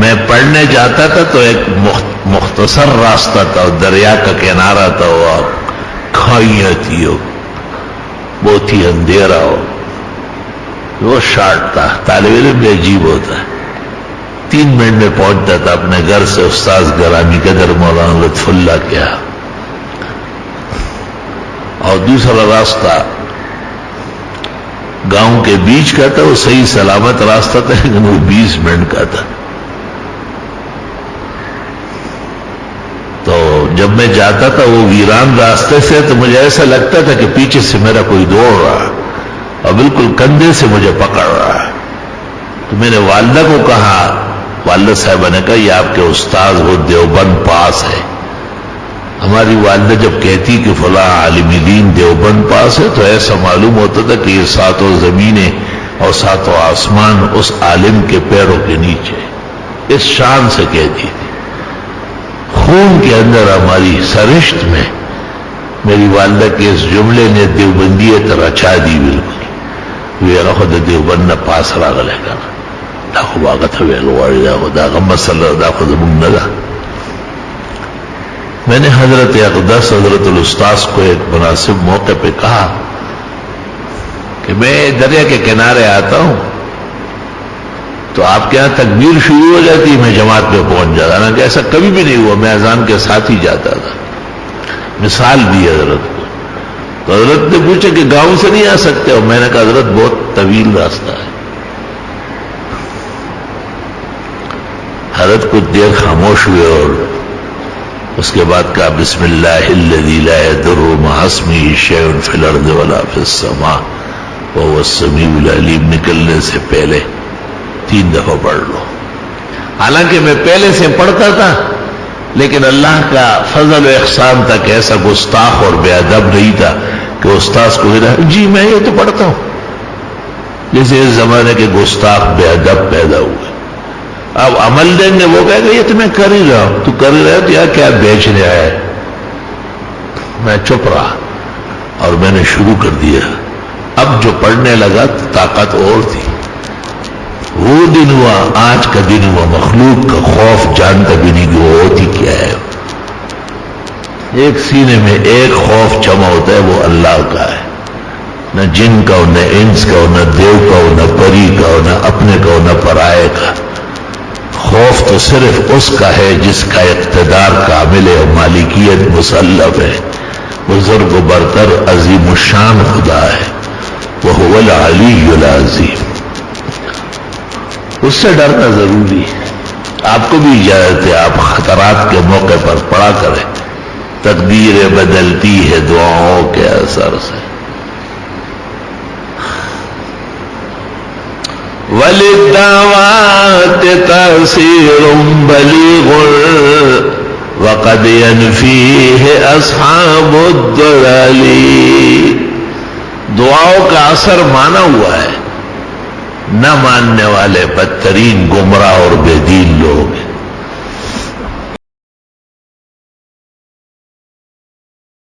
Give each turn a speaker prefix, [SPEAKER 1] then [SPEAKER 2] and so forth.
[SPEAKER 1] میں پڑھنے جاتا تھا تو ایک مختصر راستہ تھا، دریا کا کنارہ تھا، وہ کھائیاں تھی، بہت ہی اندھیرا ہو، وہ شارٹ تھا. طالب علم بھی عجیب ہوتا ہے، 3 منٹ میں پہنچتا تھا اپنے گھر سے استاذ گرامی قدر مولانا لطف اللہ کیا. اور دوسرا راستہ گاؤں کے بیچ کا تھا، وہ صحیح سلامت راستہ تھا لیکن وہ 20 منٹ کا تھا. تو جب میں جاتا تھا وہ ویران راستے سے تو مجھے ایسا لگتا تھا کہ پیچھے سے میرا کوئی دوڑ رہا اور بالکل کندھے سے مجھے پکڑ رہا. تو میں نے والدہ کو کہا، والدہ صاحبہ نے کہا یہ آپ کے استاذ وہ دیوبند پاس ہے. ہماری والدہ جب کہتی کہ فلاں عالم دین دیوبند پاس ہے تو ایسا معلوم ہوتا تھا کہ یہ 7 زمینیں اور 7 آسمان اس عالم کے پیروں کے نیچے. اس شان سے کہتی تھی. خون کے اندر ہماری سرشت میں میری والدہ کے اس جملے نے دیوبندیت رچا دی. بالکل ویرا خود دیوبند پاس راغلے گا دا خو باغت ویلوڑی دا خدا مسئلہ دا خود منگا. میں نے حضرت اقدس حضرت الاستاذ کو ایک مناسب موقع پہ کہا کہ میں دریا کے کنارے آتا ہوں تو آپ کے ہاں تکبیر شروع ہو جاتی، میں جماعت پہ پہنچ جاتا. حالانکہ ایسا کبھی بھی نہیں ہوا، میں اذان کے ساتھ ہی جاتا تھا. مثال دی حضرت کو. تو حضرت نے پوچھا کہ گاؤں سے نہیں آ سکتے ہو؟ میں نے کہا حضرت بہت طویل راستہ ہے. حضرت کچھ دیر خاموش ہوئے اور اس کے بعد کہا بسم اللہ الذی لا یضر مع اسمہ شیء فی الارض ولا فی السماء وهو السمیع العلیم. نکلنے سے پہلے 3 دفعہ پڑھ لو. حالانکہ میں پہلے سے پڑھتا تھا لیکن اللہ کا فضل و احسان تھا کہ ایسا گستاخ اور بے ادب نہیں تھا کہ استاذ کو جی میں یہ تو پڑھتا ہوں. جیسے اس زمانے کے گستاخ بے ادب پیدا ہوئے. اب عمل دیں گے وہ کہے گا یہ تو میں کر ہی رہا ہوں، تو کر ہی رہا تو یا کیا بیچ رہا ہے. میں چپ رہا اور میں نے شروع کر دیا. اب جو پڑھنے لگا تو طاقت اور تھی. وہ دن ہوا، آج کا دن ہوا، مخلوق کا خوف جانتا بھی نہیں کہ وہ ہوتی کیا ہے. ایک سینے میں ایک خوف جمع ہوتا ہے، وہ اللہ کا ہے. نہ جن کا ہو، نہ انس کا ہو، نہ دیو کا ہو، نہ پری کا ہو، نہ اپنے کا ہو، نہ پرائے کا. خوف تو صرف اس کا ہے جس کا اقتدار کامل ہے، مالکیت مسلف ہے، بزرگ و برتر عظیم الشان خدا ہے، وہو العلی العظیم. اس سے ڈرنا ضروری ہے. آپ کو بھی اجازت ہے آپ خطرات کے موقع پر پڑھا کریں. تقدیر بدلتی ہے دعاؤں کے اثر سے. وَلِلدَّعْوَاتِ تَأْثِيرٌ بَلِيغٌ وَقَدْ يَنْفِيهِ أَصْحَابُ الضَّلَالِ. دعاؤں کا اثر مانا ہوا ہے. نہ ماننے والے بدترین گمراہ اور بے دین لوگ ہیں.